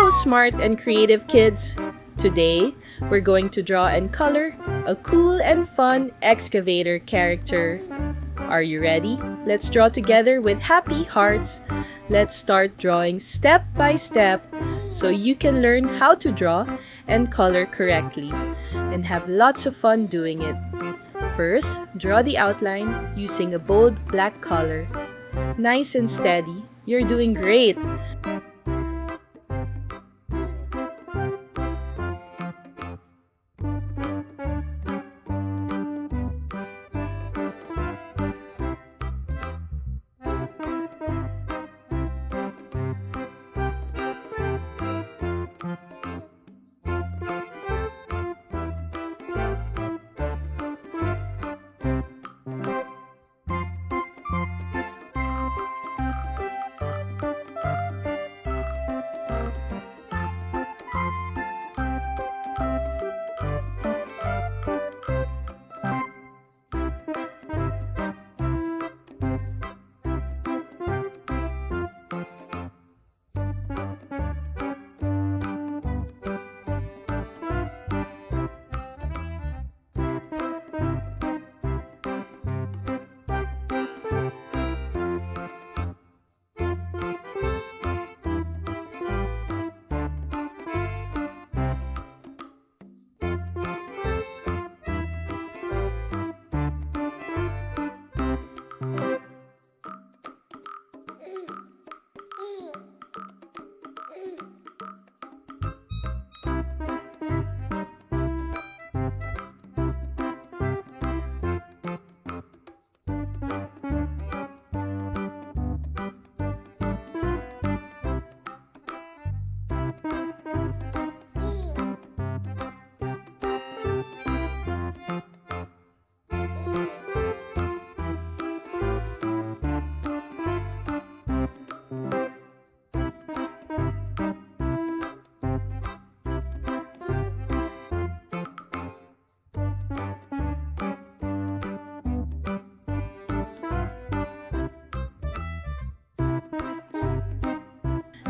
so smart and creative, kids! Today, we're going to draw and color a cool and fun excavator character. Are you ready? Let's draw together with happy hearts. Let's start drawing step by step so you can learn how to draw and color correctly and have lots of fun doing it. First, draw the outline using a bold black color. Nice and steady. You're doing great!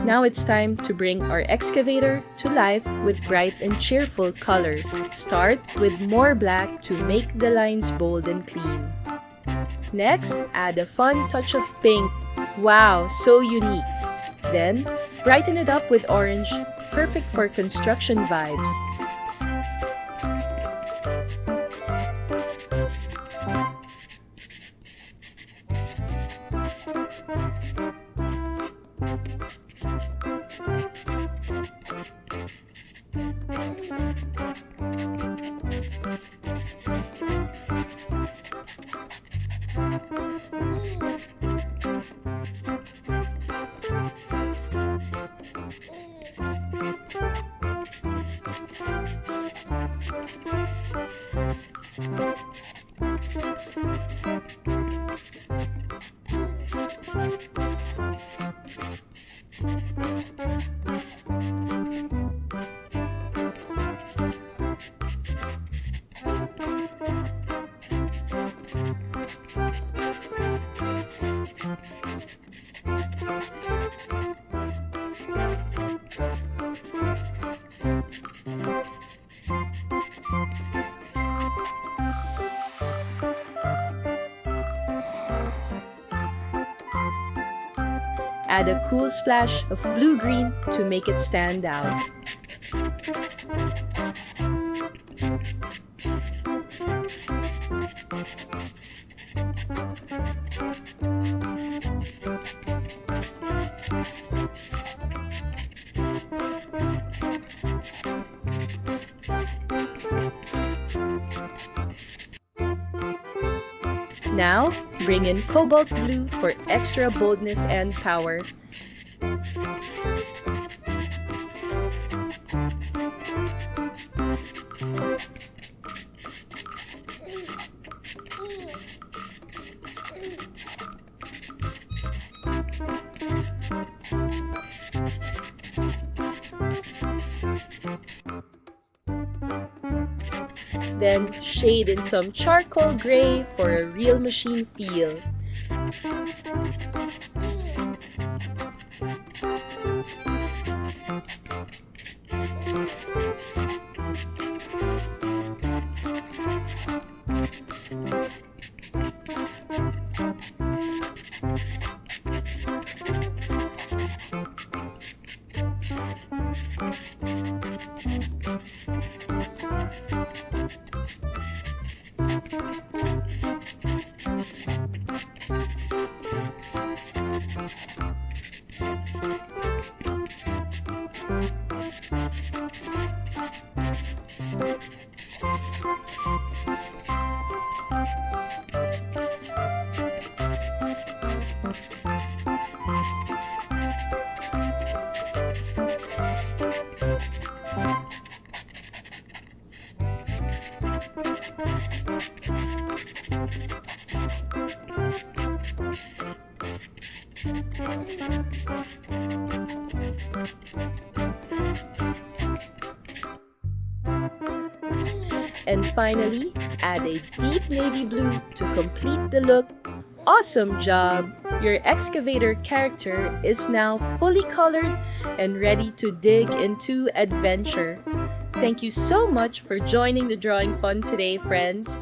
Now it's time to bring our excavator to life with bright and cheerful colors. Start with more black to make the lines bold and clean. Next, add a fun touch of pink. Wow, so unique! Then, brighten it up with orange, perfect for construction vibes. Add a cool splash of blue-green to make it stand out. Now, bring in cobalt blue for extra boldness and power. Then shade in some charcoal gray for a real machine feel. And finally, add a deep navy blue to complete the look. Awesome job! Your excavator character is now fully colored and ready to dig into adventure. Thank you so much for joining the drawing fun today, friends.